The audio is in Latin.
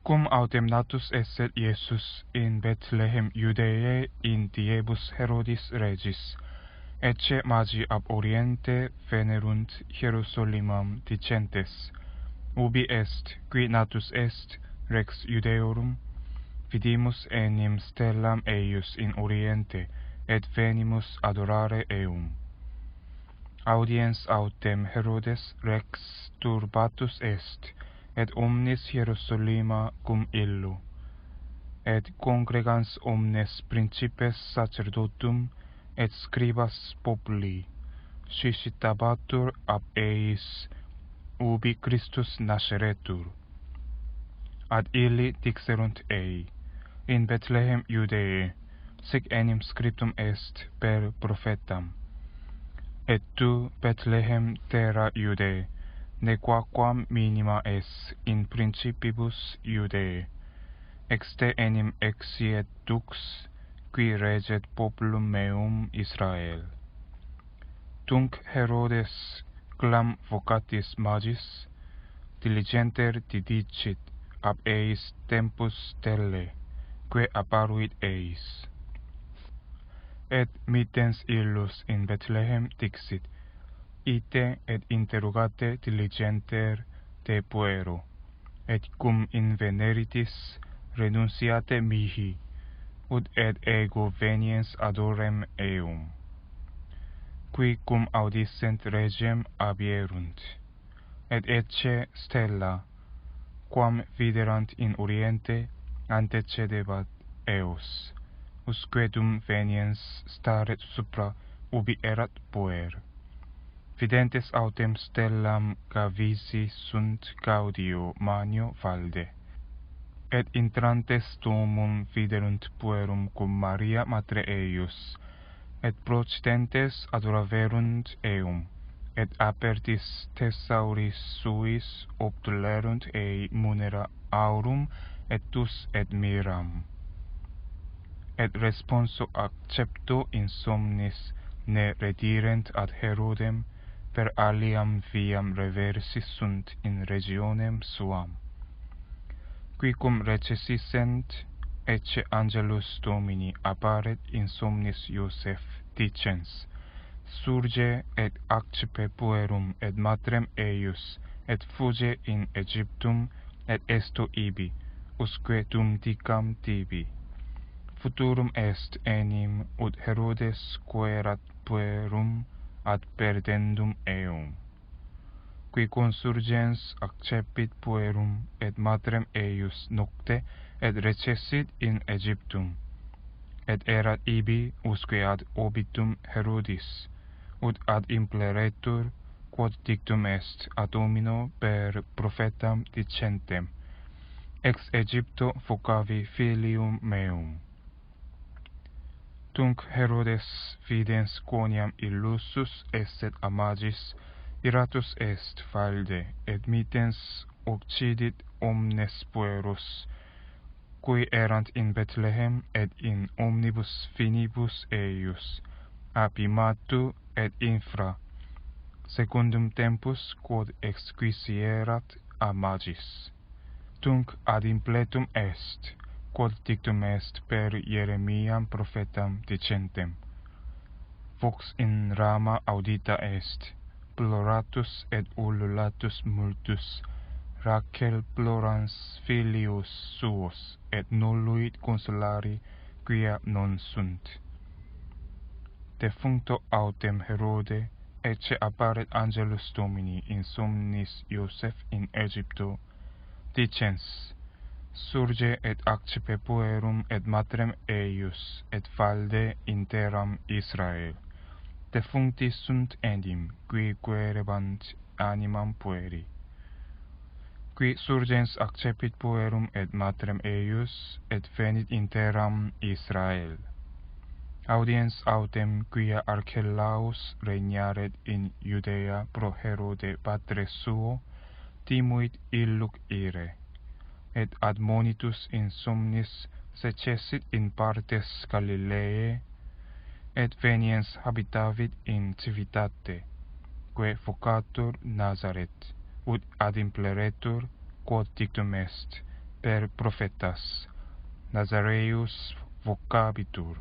Cum autemnatus esset Iesus in Bethlehem Judeae in diebus Herodis regis, ecce magi ab oriente venerunt Hierusalimam dicentes, ubi est, qui natus est, rex Judeorum, vidimus enim stellam eius in oriente, et venimus adorare eum. Audiens autem Herodes rex turbatus est, et omnis Hierusalima cum illo, et congregans omnes principes sacerdotum, et scribas populi, suscitabatur ab eis, ubi Christus nasceretur. Ad illi dixerunt ei, in Bethlehem Judeae, sic enim scriptum est per prophetam. Et tu, Bethlehem terra Judae, nequaquam minima es in principibus Judae, ex te enim exiet dux, qui reget populum meum Israel. Tunc Herodes clam vocatis magis, diligenter didicit ab eis tempus stelle, que apparuit eis. Et mittens illus in Bethlehem dixit, ite et interrogate diligenter de puero, et cum inveneritis renunciate mihi, ut et ego veniens adorem eum. Qui cum audissent regem abierunt, et ecce stella, quam viderunt in oriente, antecedebat eos, usque dum veniens staret supra ubi erat puer. Videntes autem stellam gavisi sunt gaudio manio valde. Et intrantes domum viderunt puerum cum Maria matre eius, et procedentes adoraverunt eum, et apertis thesauris suis obtulerunt ei munera aurum et tus et miram. Et responso accepto in somnis ne redirent ad Herodem, per aliam viam reversi sunt in regionem suam. Qui cum recessissent, ecce angelus Domini apparet in somnis Iosef, dicens, surge et accipe puerum et matrem eius, et fuge in Egyptum, et esto ibi, usque dum dicam tibi. Futurum est enim ut Herodes querat puerum ad perdendum eum. Qui consurgens accepit puerum et matrem eius nocte, et recessit in Egyptum, et erat ibi usque ad obitum Herodis, ut ad impleretur, quod dictum est ad Domino per prophetam dicentem, ex Egypto vocavi filium meum. Tunc Herodes videns quoniam illusus esset a magis, iratus est valde, et mittens occidit omnes pueros, qui erant in Bethlehem et in omnibus finibus eius, abimatu et infra, secundum tempus quod exquisierat a magis. Tunc ad impletum est, quod dictum est per Jeremiam prophetam dicentem. Vox in Rama audita est, ploratus et ululatus multus, Rachel plorans filius suos, et noluit consolari quia non sunt. Defuncto autem Herode, ecce apparet angelus Domini in somnis Iosef in Egypto, dicens, surge et accipe puerum et matrem eius, et valde in terram Israel. Defuncti sunt enim, qui querebant animam pueri. Qui surgens accepit puerum et matrem eius, et venit in terram Israel. Audiens autem quia Archelaus regnaret in Judea pro Herode patre suo, timuit illuc ire, et admonitus in somnis secessit in partes Galileae, et veniens habitavit in civitate, que vocatur Nazaret, ut ad impleretur, quod dictum est, per prophetas Nazareus vocabitur.